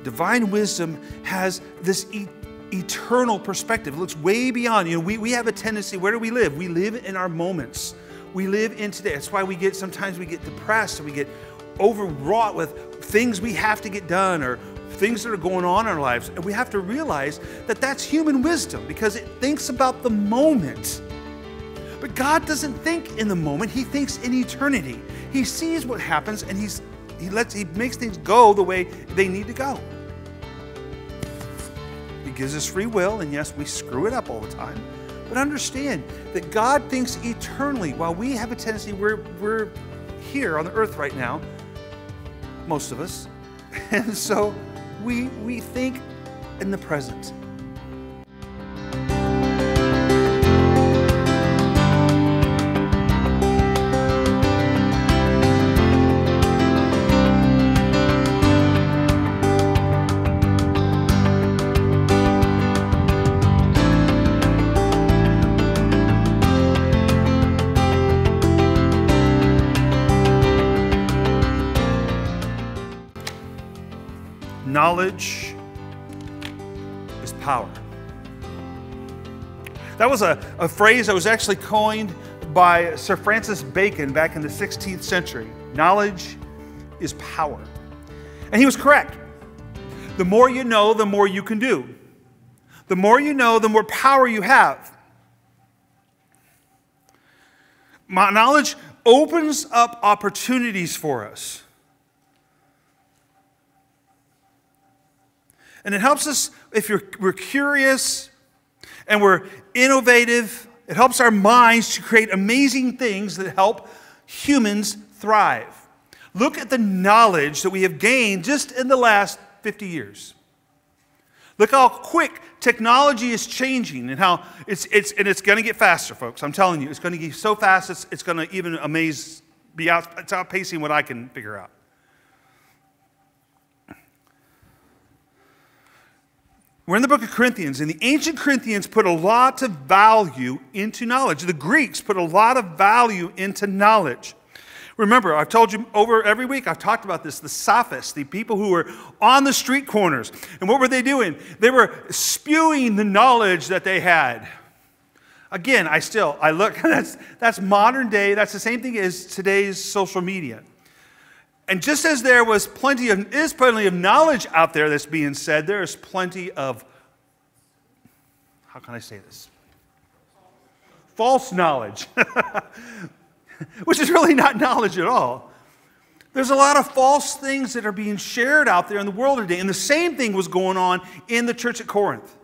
Divine wisdom has this eternal perspective. It looks way beyond. We have a tendency, where do we live? We live in our moments. We live in today. That's why sometimes we get depressed and we get overwrought with things we have to get done or things that are going on in our lives. And we have to realize that that's human wisdom because it thinks about the moment. But God doesn't think in the moment. He thinks in eternity. He sees what happens and he makes things go the way they need to go. He gives us free will, and yes, we screw it up all the time. But understand that God thinks eternally, while we have a tendency, we're here on the earth right now, most of us, and so we think in the present. Knowledge is power. That was a phrase that was actually coined by Sir Francis Bacon back in the 16th century. Knowledge is power. And he was correct. The more you know, the more you can do. The more you know, the more power you have. Knowledge opens up opportunities for us. And it helps us, if we're curious and we're innovative, it helps our minds to create amazing things that help humans thrive. Look at the knowledge that we have gained just in the last 50 years. Look how quick technology is changing and how it's going to get faster, folks. I'm telling you, it's going to get so fast, it's going to even it's outpacing what I can figure out. We're in the book of Corinthians, and the ancient Corinthians put a lot of value into knowledge. The Greeks put a lot of value into knowledge. Remember, I've told you over every week, I've talked about this, the sophists, the people who were on the street corners. And what were they doing? They were spewing the knowledge that they had. Again, I look, that's modern day, that's the same thing as today's social media. And just as there is plenty of knowledge out there that's being said, there is plenty of, how can I say this? False knowledge, which is really not knowledge at all. There's a lot of false things that are being shared out there in the world today, and the same thing was going on in the church at Corinth.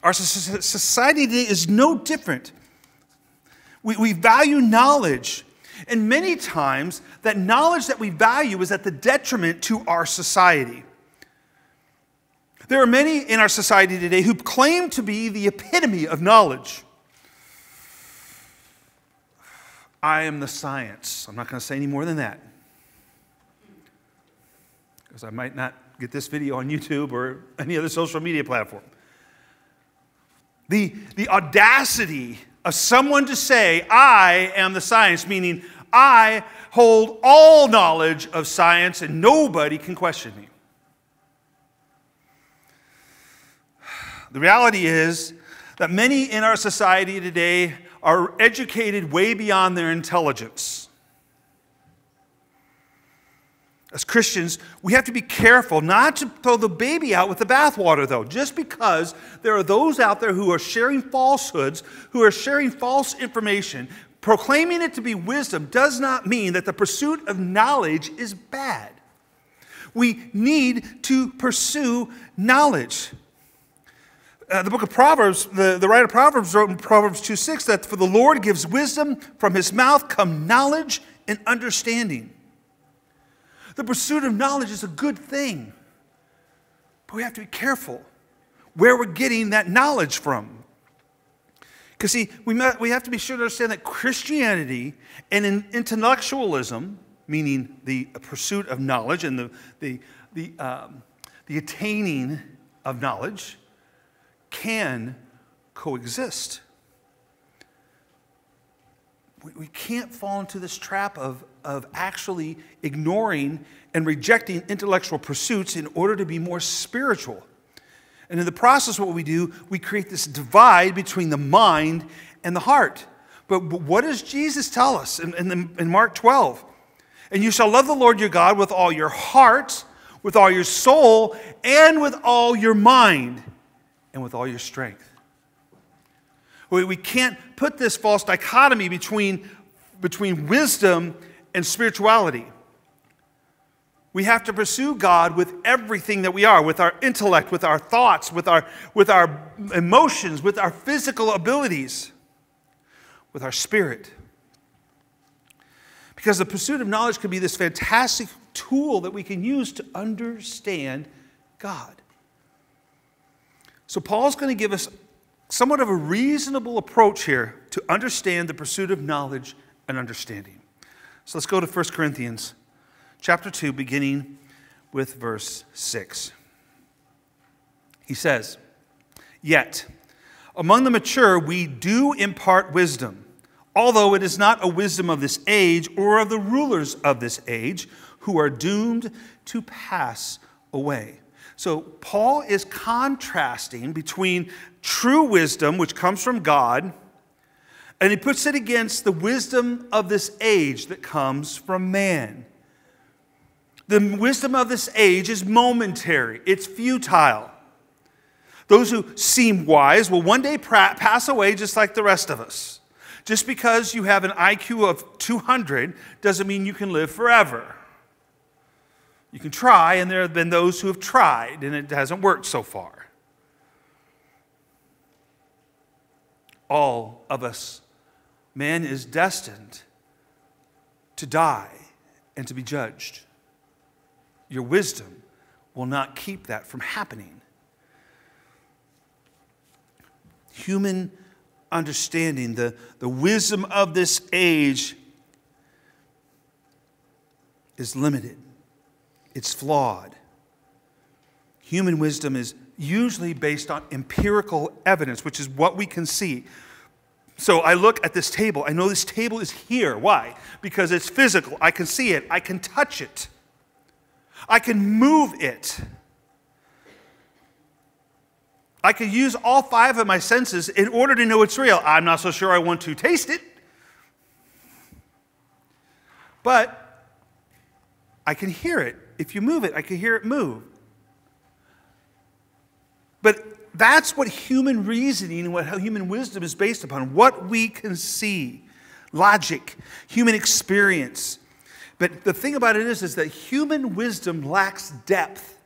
Our society today is no different. We value knowledge. And many times, that knowledge that we value is at the detriment to our society. There are many in our society today who claim to be the epitome of knowledge. I am the science. I'm not going to say any more than that, because I might not get this video on YouTube or any other social media platform. The audacity of someone to say, I am the science, meaning I hold all knowledge of science and nobody can question me. The reality is that many in our society today are educated way beyond their intelligence. As Christians, we have to be careful not to throw the baby out with the bathwater, though. Just because there are those out there who are sharing falsehoods, who are sharing false information, proclaiming it to be wisdom, does not mean that the pursuit of knowledge is bad. We need to pursue knowledge. The book of Proverbs, the writer of Proverbs wrote in Proverbs 2:6 that for the Lord gives wisdom, from his mouth come knowledge and understanding. The pursuit of knowledge is a good thing, but we have to be careful where we're getting that knowledge from. Because see, we have to be sure to understand that Christianity and intellectualism, meaning the pursuit of knowledge and the attaining of knowledge, can coexist. we can't fall into this trap of actually ignoring and rejecting intellectual pursuits in order to be more spiritual. And in the process, what we do, we create this divide between the mind and the heart. But what does Jesus tell us in Mark 12? And you shall love the Lord your God with all your heart, with all your soul, and with all your mind, and with all your strength. We can't put this false dichotomy between wisdom and spirituality. We have to pursue God with everything that we are, with our intellect, with our thoughts, with our emotions, with our physical abilities, with our spirit. Because the pursuit of knowledge can be this fantastic tool that we can use to understand God. So Paul's going to give us somewhat of a reasonable approach here to understand the pursuit of knowledge and understanding. So let's go to 1 Corinthians chapter 2, beginning with verse 6. He says, "Yet, among the mature we do impart wisdom, although it is not a wisdom of this age or of the rulers of this age, who are doomed to pass away." So Paul is contrasting between true wisdom, which comes from God, and he puts it against the wisdom of this age that comes from man. The wisdom of this age is momentary. It's futile. Those who seem wise will one day pass away just like the rest of us. Just because you have an IQ of 200 doesn't mean you can live forever. You can try, and there have been those who have tried, and it hasn't worked so far. All of us, man is destined to die and to be judged. Your wisdom will not keep that from happening. Human understanding, the wisdom of this age is limited. It's flawed. Human wisdom is usually based on empirical evidence, which is what we can see. So I look at this table. I know this table is here. Why? Because it's physical. I can see it. I can touch it. I can move it. I can use all 5 of my senses in order to know it's real. I'm not so sure I want to taste it. But I can hear it. If you move it, I can hear it move. But that's what human reasoning and what human wisdom is based upon. What we can see. Logic. Human experience. But the thing about it is that human wisdom lacks depth.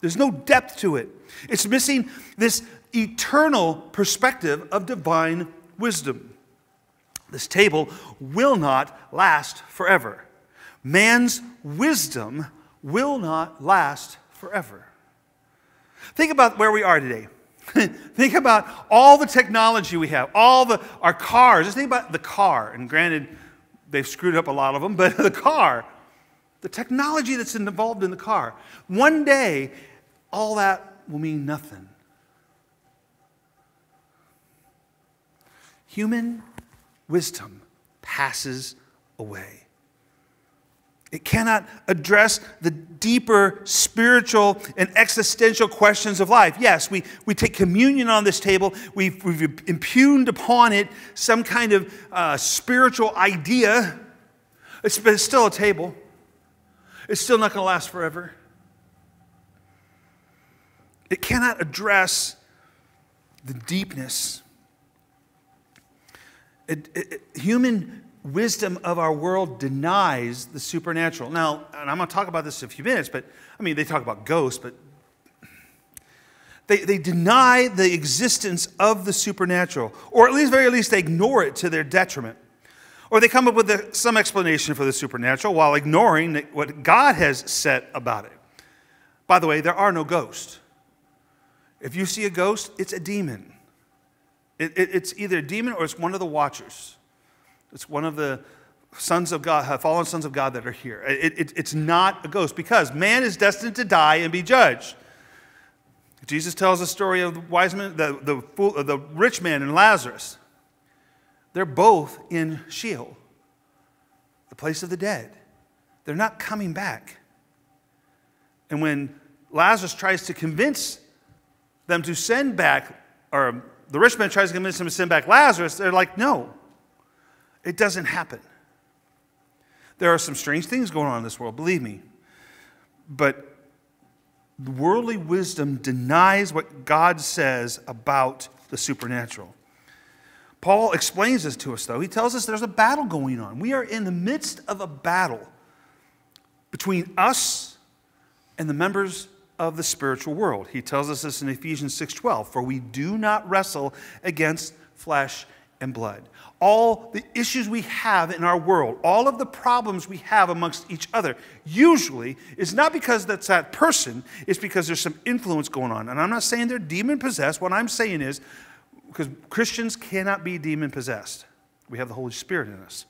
There's no depth to it. It's missing this eternal perspective of divine wisdom. This table will not last forever. Man's wisdom will not last forever. Think about where we are today. Think about all the technology we have, our cars. Just think about the car. And granted, they've screwed up a lot of them, but the car, the technology that's involved in the car. One day, all that will mean nothing. Human wisdom passes away. It cannot address the deeper spiritual and existential questions of life. Yes, we take communion on this table. We've impugned upon it some kind of spiritual idea. But it's still a table. It's still not going to last forever. It cannot address the deepness. Human wisdom of our world denies the supernatural. Now, and I'm going to talk about this in a few minutes, but I mean, they talk about ghosts, but they deny the existence of the supernatural, or at least, very least, they ignore it to their detriment. Or they come up with some explanation for the supernatural while ignoring what God has said about it. By the way, there are no ghosts. If you see a ghost, it's a demon. It's either a demon or it's one of the watchers. It's one of the sons of God, fallen sons of God that are here. It's not a ghost because man is destined to die and be judged. Jesus tells the story of the wise man, the rich man and Lazarus. They're both in Sheol, the place of the dead. They're not coming back. And when Lazarus tries to convince them to send back, or the rich man tries to convince them to send back Lazarus, they're like, no, it doesn't happen. There are some strange things going on in this world, believe me. But worldly wisdom denies what God says about the supernatural. Paul explains this to us, though. He tells us there's a battle going on. We are in the midst of a battle between us and the members of the spiritual world. He tells us this in Ephesians 6:12, for we do not wrestle against flesh and blood. All the issues we have in our world, all of the problems we have amongst each other, usually is not because that's that person, it's because there's some influence going on. And I'm not saying they're demon-possessed. What I'm saying is, because Christians cannot be demon-possessed. We have the Holy Spirit in us.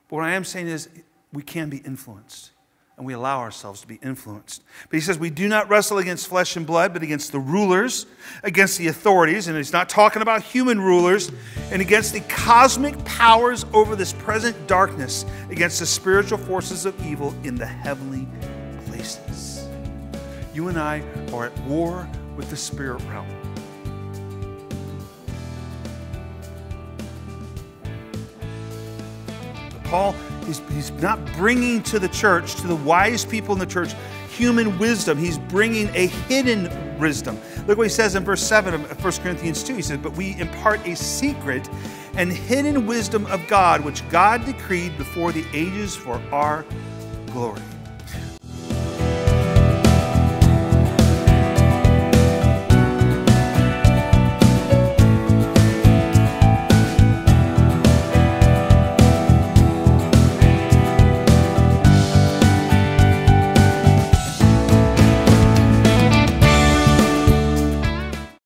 But what I am saying is, we can be influenced. And we allow ourselves to be influenced. But he says we do not wrestle against flesh and blood, but against the rulers, against the authorities, and he's not talking about human rulers, and against the cosmic powers over this present darkness, against the spiritual forces of evil in the heavenly places. You and I are at war with the spirit realm. Paul, he's not bringing to the church, to the wise people in the church, human wisdom. He's bringing a hidden wisdom. Look what he says in verse 7 of 1 Corinthians 2. He says, but we impart a secret and hidden wisdom of God, which God decreed before the ages for our glory.